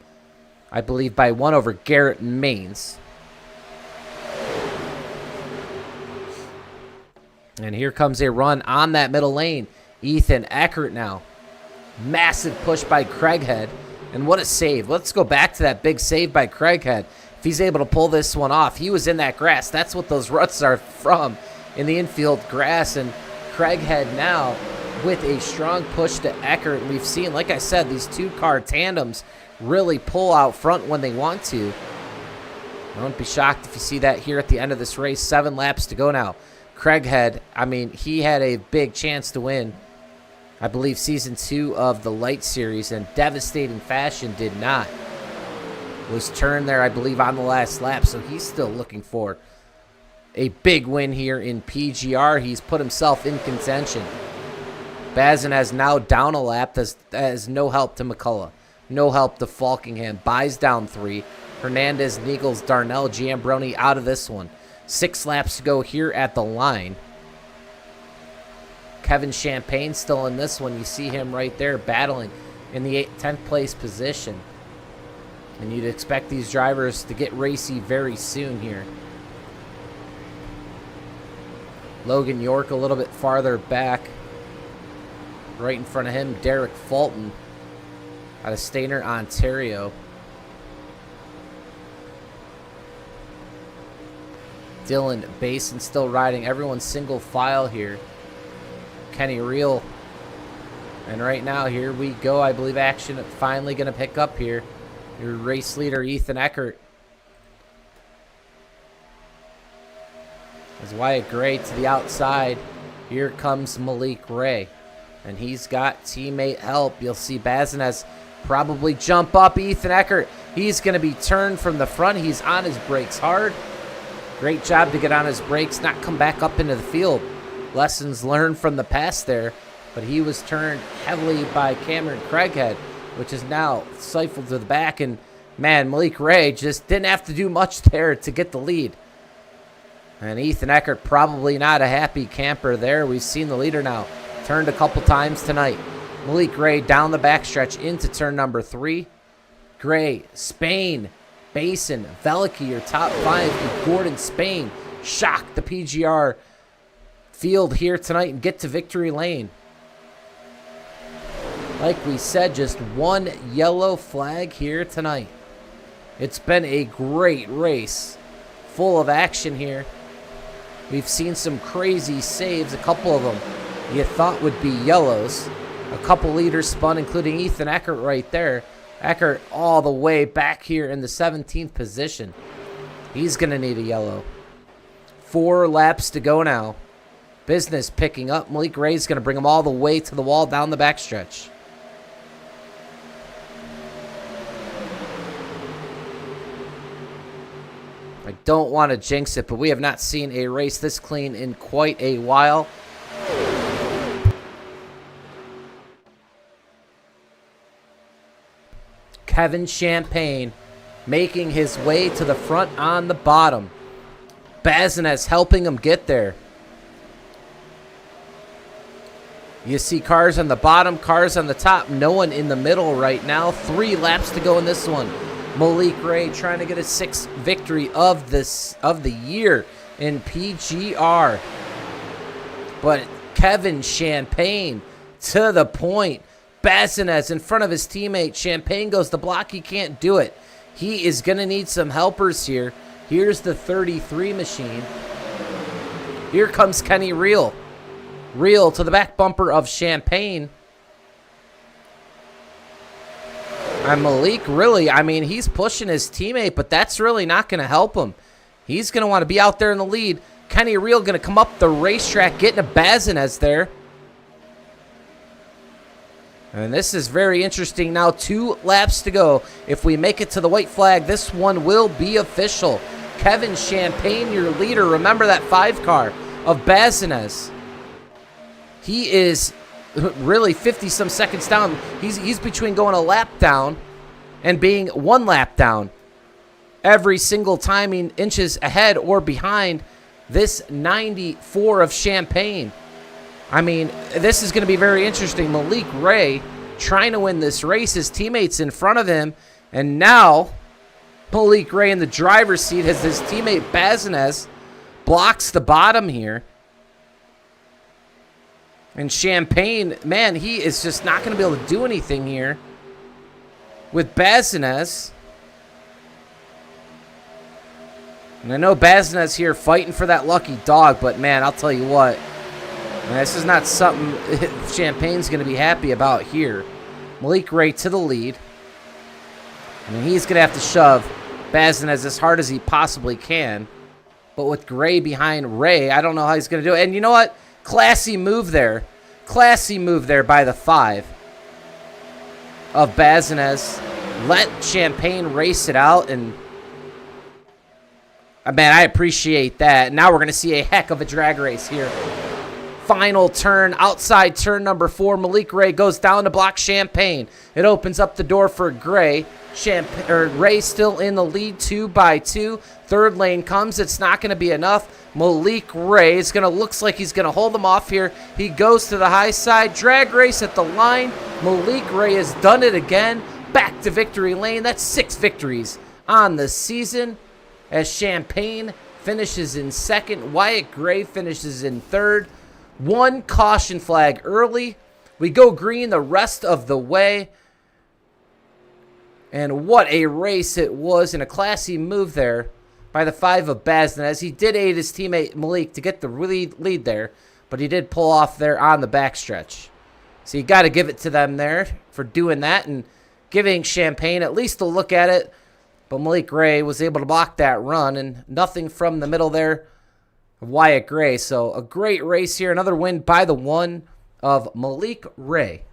I believe, by 1 over Garrett Maines. And here comes a run on that middle lane. Ethan Eckert now. Massive push by Craighead. And what a save. Let's go back to that big save by Craighead. If he's able to pull this one off, he was in that grass. That's what those ruts are from, in the infield grass. And Craighead now with a strong push to Eckert. We've seen, like I said, these 2-car tandems really pull out front when they want to. I won't be shocked if you see that here at the end of this race. 7 laps to go now. Craighead, I mean, he had a big chance to win, I believe, Season 2 of the Light Series, in devastating fashion did not. Was turned there, I believe, on the last lap, so he's still looking for a big win here in PGR. He's put himself in contention. Bazinez now down a lap. That has no help to McCullough. No help to Falkingham. Buys down 3. Hernandez, Nichols, Darnell, Giambroni out of this one. 6 laps to go here at the line. Kevin Champagne still in this one. You see him right there battling in the 10th place position. And you'd expect these drivers to get racy very soon here. Logan York a little bit farther back. Right in front of him, Derek Fulton out of Stayner, Ontario. Dylan Basin still riding. Everyone's single file here. Kenny Reel. And right now, here we go. I believe action finally going to pick up here. Your race leader, Ethan Eckert. As Wyatt Gray to the outside. Here comes Malik Ray. And he's got teammate help. You'll see Bazinez probably jump up. Ethan Eckert, he's going to be turned from the front. He's on his brakes hard. Great job to get on his brakes, not come back up into the field. Lessons learned from the past there. But he was turned heavily by Cameron Craighead, which is now stifled to the back. And, man, Malik Ray just didn't have to do much there to get the lead. And Ethan Eckert probably not a happy camper there. We've seen the leader now turned a couple times tonight. Malik Ray down the backstretch into turn number 3. Gray, Spain, Basin, Veliky, your top 5. Gordon, Spain, shock the PGR field here tonight and get to victory lane. Like we said, just 1 yellow flag here tonight. It's been a great race, full of action here. We've seen some crazy saves, a couple of them you thought would be yellows. A couple leaders spun, including Ethan Eckert right there. Eckert all the way back here in the 17th position. He's going to need a yellow. 4 laps to go now. Business picking up. Malik Ray's going to bring him all the way to the wall down the backstretch. I don't want to jinx it, but we have not seen a race this clean in quite a while. Kevin Champagne making his way to the front on the bottom. Bazinez helping him get there. You see cars on the bottom, cars on the top, no one in the middle right now. 3 laps to go in this one. Malik Ray trying to get a 6th victory of the year in PGR. But Kevin Champagne to the point. Bazinez in front of his teammate. Champagne goes to block. He can't do it. He is going to need some helpers here. Here's the 33 machine. Here comes Kenny Reel. Reel to the back bumper of Champagne. And Malik really, I mean, he's pushing his teammate, but that's really not going to help him. He's going to want to be out there in the lead. Kenny Reel going to come up the racetrack, getting a Bazinez there. And this is very interesting now. 2 laps to go. If we make it to the white flag, this one will be official. Kevin Champagne, your leader. Remember that 5 car of Bazinez. He is really 50-some seconds down. He's between going a lap down and being 1 lap down. Every single time he inches ahead or behind this 94 of Champagne. I mean, this is going to be very interesting. Malik Ray trying to win this race. His teammates in front of him. And now, Malik Ray in the driver's seat as his teammate Bazinez blocks the bottom here. And Champagne, man, he is just not going to be able to do anything here with Bazinez. And I know Bazinez here fighting for that lucky dog, but man, I'll tell you what. Man, this is not something Champagne's going to be happy about here. Malik Ray to the lead. And he's going to have to shove Bazinez as hard as he possibly can. But with Gray behind Ray, I don't know how he's going to do it. And you know what? Classy move there. Classy move there by the 5 of Bazinez. Let Champagne race it out. And, man, I appreciate that. Now we're going to see a heck of a drag race here. Final turn, outside turn number 4. Malik Ray goes down to block Champagne. It opens up the door for Gray. Ray still in the lead, 2 by 2. Third lane comes. It's not going to be enough. Malik Ray is going to, looks like he's going to hold them off here. He goes to the high side. Drag race at the line. Malik Ray has done it again. Back to victory lane. That's 6 victories on the season as Champagne finishes in 2nd. Wyatt Gray finishes in 3rd. 1 caution flag early. We go green the rest of the way. And what a race it was, and a classy move there by the 5 of Bazinez. He did aid his teammate Malik to get the lead there, but he did pull off there on the backstretch. So you got to give it to them there for doing that and giving Champagne at least a look at it. But Malik Gray was able to block that run, and nothing from the middle there of Wyatt Gray. So a great race here. Another win by the 1 of Malik Ray,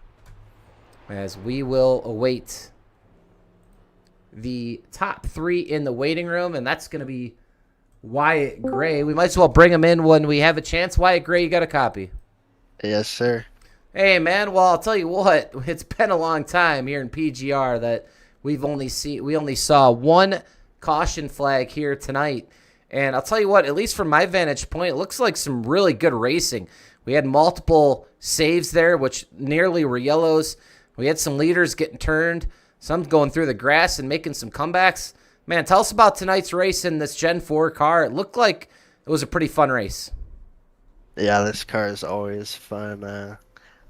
as we will await the top 3 in the waiting room, and that's going to be Wyatt Gray. We might as well bring him in when we have a chance. Wyatt Gray, you got a copy? Yes, sir. Hey, man. Well, I'll tell you what. It's been a long time here in PGR that we only saw 1 caution flag here tonight. And I'll tell you what, at least from my vantage point, it looks like some really good racing. We had multiple saves there, which nearly were yellows. We had some leaders getting turned. Some going through the grass and making some comebacks. Man, tell us about tonight's race in this Gen 4 car. It looked like it was a pretty fun race. Yeah, this car is always fun.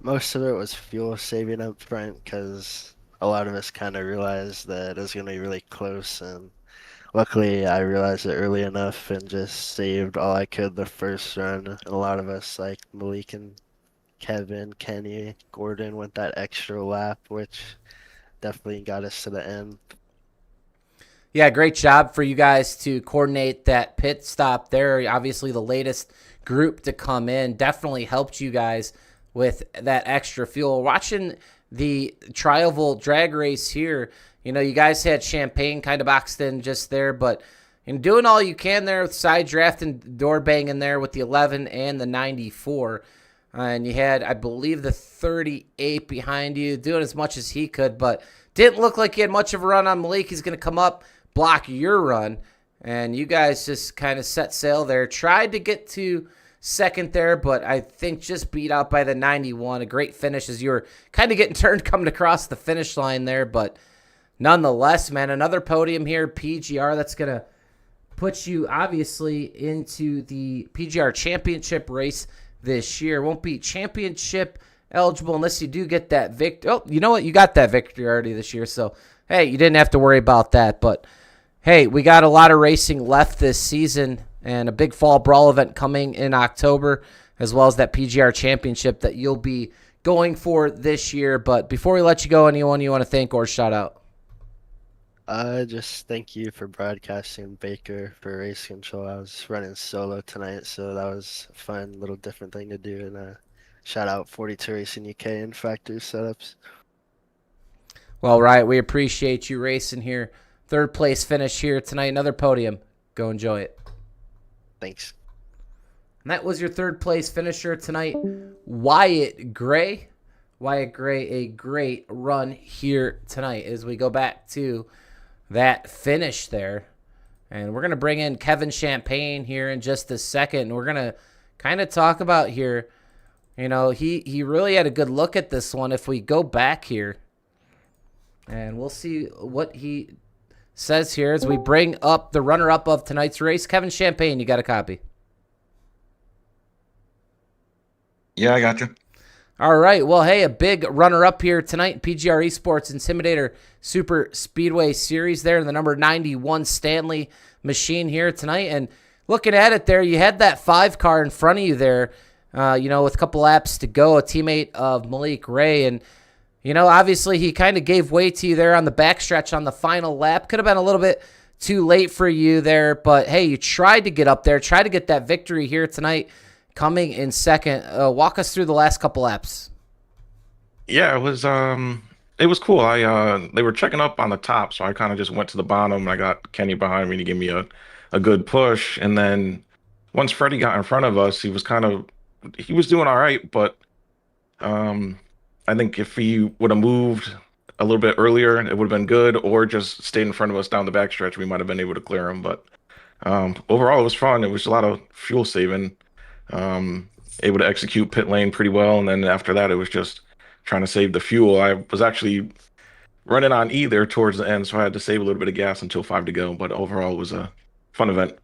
Most of it was fuel saving up front because a lot of us kind of realized that it was going to be really close. And luckily, I realized it early enough and just saved all I could the first run. And a lot of us, like Malik and Kevin, Kenny, Gordon, went that extra lap, which definitely got us to the end. Yeah, great job for you guys to coordinate that pit stop there. Obviously, the latest group to come in definitely helped you guys with that extra fuel. Watching the Trioval drag race here, you know, you guys had Champagne kind of boxed in just there, but, and doing all you can there with side draft and door banging there with the 11 and the 94. And you had, I believe, the 38 behind you, doing as much as he could, but didn't look like he had much of a run on Malik. He's going to come up, block your run, and you guys just kind of set sail there. Tried to get to second there, but I think just beat out by the 91. A great finish as you were kind of getting turned coming across the finish line there, but nonetheless, man, another podium here, PGR, that's going to put you obviously into the PGR championship race this year. Won't be championship eligible unless you do get that victory. Oh, you know what? You got that victory already this year, so hey, you didn't have to worry about that. But hey, we got a lot of racing left this season and a big fall brawl event coming in October, as well as that PGR championship that you'll be going for this year. But before we let you go, anyone you want to thank or shout out? Just thank you for broadcasting, Baker, for race control. I was running solo tonight, so that was a fun little different thing to do. And shout out 42 Racing UK and Factory Setups. Well, Riot, we appreciate you racing here. Third place finish here tonight. Another podium. Go enjoy it. Thanks. And that was your third place finisher tonight, Wyatt Gray. Wyatt Gray, a great run here tonight as we go back to that finish there. And we're going to bring in Kevin Champagne here in just a second. We're going to kind of talk about here, you know, he really had a good look at this one. If we go back here, and we'll see what he says here as we bring up the runner-up of tonight's race. Kevin Champagne, you got a copy? Yeah, I got you. All right. Well, hey, a big runner-up here tonight, PGR eSports Intimidator Superspeedway Series there in the number 91 Stanley machine here tonight. And looking at it there, you had that 5 car in front of you there, you know, with a couple laps to go, a teammate of Malik Ray. And, you know, obviously he kind of gave way to you there on the backstretch on the final lap. Could have been a little bit too late for you there, but, hey, you tried to get up there, tried to get that victory here tonight, coming in second. Walk us through the last couple laps. Yeah, it was cool. They were checking up on the top, so I kind of just went to the bottom and I got Kenny behind me to give me a good push. And then once Freddie got in front of us, he was doing all right, but I think if he would have moved a little bit earlier, it would have been good, or just stayed in front of us down the backstretch, we might have been able to clear him. But overall, it was fun. It was a lot of fuel saving. Able to execute pit lane pretty well, and then after that it was just trying to save the fuel. I was actually running on E there towards the end, so I had to save a little bit of gas until 5 to go, but overall it was a fun event.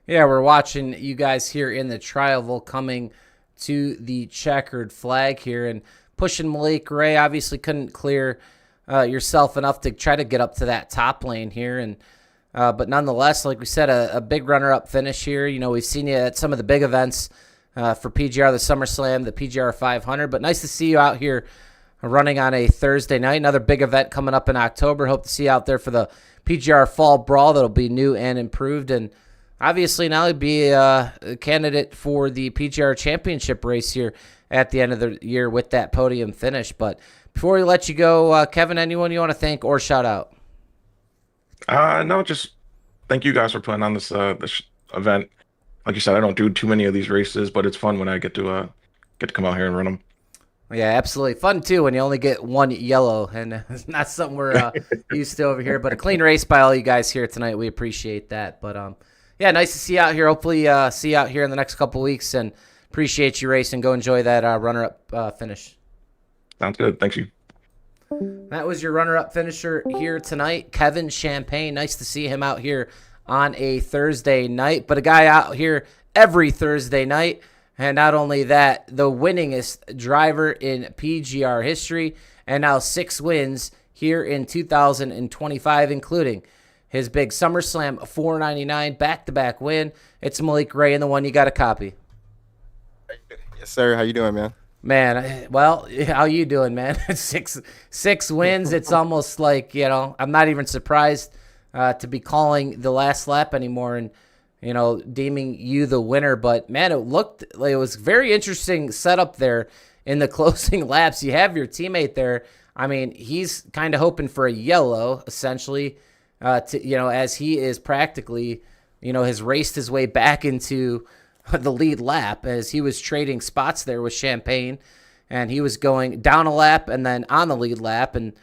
Yeah, we're watching you guys here in the trial coming to the checkered flag here and pushing Malik Ray. Obviously couldn't clear yourself enough to try to get up to that top lane here, and but nonetheless, like we said, a big runner-up finish here. You know, we've seen you at some of the big events for PGR, the SummerSlam, the PGR 500. But nice to see you out here running on a Thursday night. Another big event coming up in October. Hope to see you out there for the PGR Fall Brawl. That'll be new and improved. And obviously now you'll be a candidate for the PGR Championship race here at the end of the year with that podium finish. But before we let you go, Kevin, anyone you want to thank or shout out? No, just thank you guys for putting on this event. Like you said, I don't do too many of these races, but it's fun when I get to come out here and run them. Yeah, absolutely. Fun, too, when you only get one yellow, and it's not something we're used to over here. But a clean race by all you guys here tonight. We appreciate that. But, yeah, nice to see you out here. Hopefully see you out here in the next couple weeks, and appreciate you racing. Go enjoy that runner-up finish. Sounds good. Thanks, you. That was your runner-up finisher here tonight, Kevin Champagne. Nice to see him out here on a Thursday night, but a guy out here every Thursday night. And not only that, the winningest driver in PGR history, and now 6 wins here in 2025, including his big SummerSlam 499 back-to-back win. It's Malik Ray, and the one you got a copy. Yes, sir. How you doing, man? Man, well, how you doing, man? six wins. It's almost like, you know, I'm not even surprised to be calling the last lap anymore and, you know, deeming you the winner. But, man, it looked like it was very interesting setup there in the closing laps. You have your teammate there. I mean, he's kind of hoping for a yellow, essentially. as he is practically, has raced his way back into the lead lap as he was trading spots there with Champagne, and he was going down a lap and then on the lead lap, and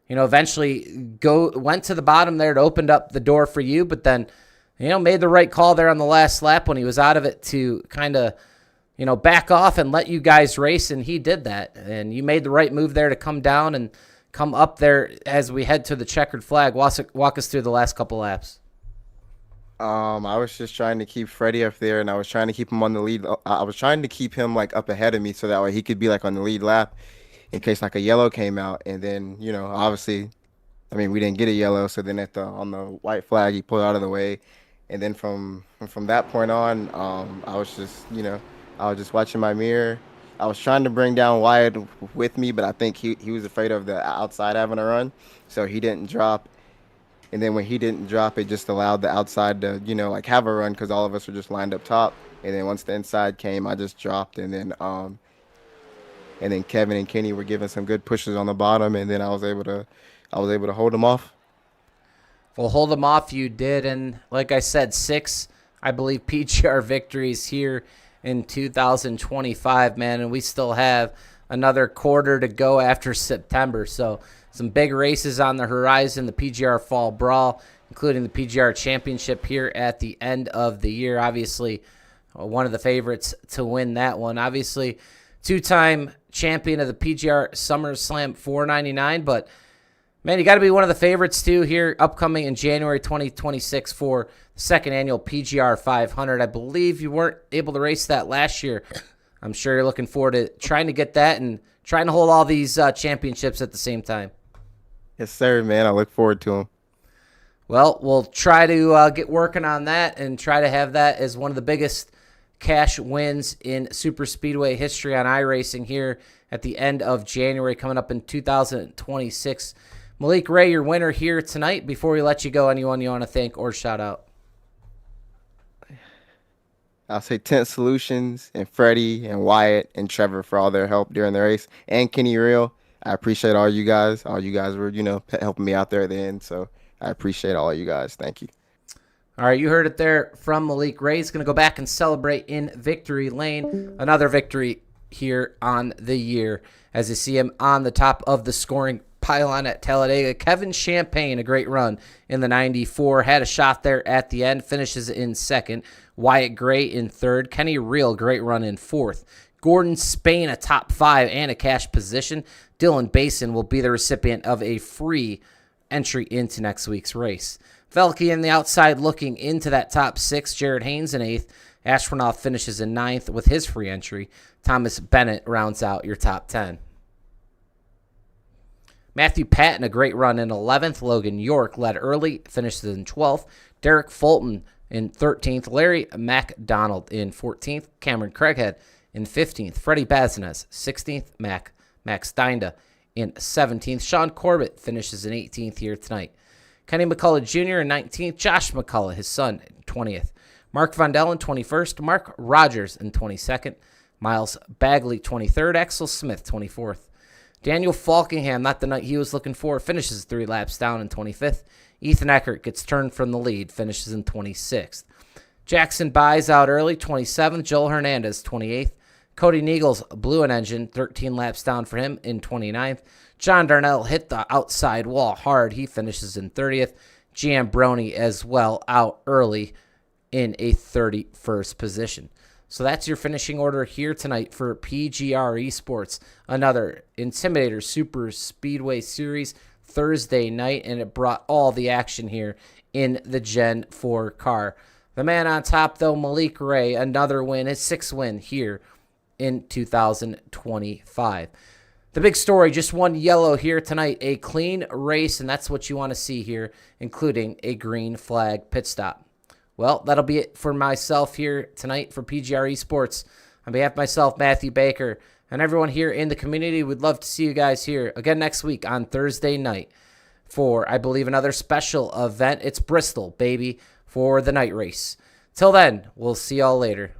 eventually went to the bottom there. It opened up the door for you, but then made the right call there on the last lap when he was out of it to kind of back off and let you guys race, and he did that, and you made the right move there to come down and come up there as we head to the checkered flag. Walk us through the last couple laps. I was just trying to keep Freddie up there, and I was trying to keep him on the lead. I was trying to keep him like up ahead of me, so that way he could be like on the lead lap in case like a yellow came out. And then obviously, I mean, we didn't get a yellow, so then on the white flag he pulled out of the way, and then from that point on, I was just watching my mirror. I was trying to bring down Wyatt with me, but I think he was afraid of the outside having a run, so he didn't drop. And then when he didn't drop, it just allowed the outside to, have a run because all of us were just lined up top. And then once the inside came, I just dropped. And then Kevin and Kenny were giving some good pushes on the bottom, and then I was able to hold them off. Well, hold them off you did, and like I said, 6, I believe, PGR victories here in 2025, man, and we still have another quarter to go after September. So some big races on the horizon, the PGR Fall Brawl, including the PGR Championship here at the end of the year. Obviously, one of the favorites to win that one. Obviously, 2-time champion of the PGR SummerSlam 499, but man, you got to be one of the favorites too here upcoming in January 2026 for the second annual PGR 500. I believe you weren't able to race that last year. I'm sure you're looking forward to trying to get that and trying to hold all these championships at the same time. Yes, sir, man. I look forward to them. Well, we'll try to get working on that and try to have that as one of the biggest cash wins in super speedway history on iRacing here at the end of January, coming up in 2026. Malik Ray, your winner here tonight. Before we let you go, anyone you want to thank or shout out? I'll say Tent Solutions and Freddie and Wyatt and Trevor for all their help during the race, and Kenny Real. I appreciate all you guys. All you guys were, helping me out there at the end, so I appreciate all of you guys. Thank you. All right, you heard it there from Malik Ray. He's going to go back and celebrate in victory lane. Another victory here on the year as you see him on the top of the scoring pylon at Talladega. Kevin Champagne, a great run in the 94. Had a shot there at the end. Finishes in second. Wyatt Gray in third. Kenny Real, great run in fourth. Gordon Spain, a top 5 and a cash position. Dylan Basin will be the recipient of a free entry into next week's race. Velke in the outside looking into that top 6. Jared Haynes in 8th. Ashwinoff finishes in 9th with his free entry. Thomas Bennett rounds out your top 10. Matthew Patton, a great run in 11th. Logan York led early, finishes in 12th. Derek Fulton in 13th. Larry MacDonald in 14th. Cameron Craighead in 15th. Freddie Bazinez, 16th. Max Steinda in 17th. Sean Corbett finishes in 18th here tonight. Kenny McCullough Jr. in 19th. Josh McCullough, his son, in 20th. Mark Vondell in 21st. Mark Rogers in 22nd. Miles Bagley, 23rd. Axel Smith, 24th. Daniel Falkingham, not the night he was looking for, finishes 3 laps down in 25th. Ethan Eckert gets turned from the lead, finishes in 26th. Jackson buys out early, 27th. Joel Hernandez, 28th. Cody Neagles blew an engine, 13 laps down for him in 29th. John Darnell hit the outside wall hard. He finishes in 30th. Giambroni as well out early in a 31st position. So that's your finishing order here tonight for PGR eSports, another Intimidator Superspeedway Series Thursday night, and it brought all the action here in the Gen 4 car. The man on top, though, Malik Ray, another win, his 6th win here in 2025. The big story, just one yellow here tonight, a clean race, and that's what you want to see here, including a green flag pit stop. Well, that'll be it for myself here tonight for PGR eSports. On behalf of myself, Matthew Baker, and everyone here in the community, we'd love to see you guys here again next week on Thursday night for, I believe, another special event. It's Bristol, baby, for the night race. Till then, we'll see y'all later.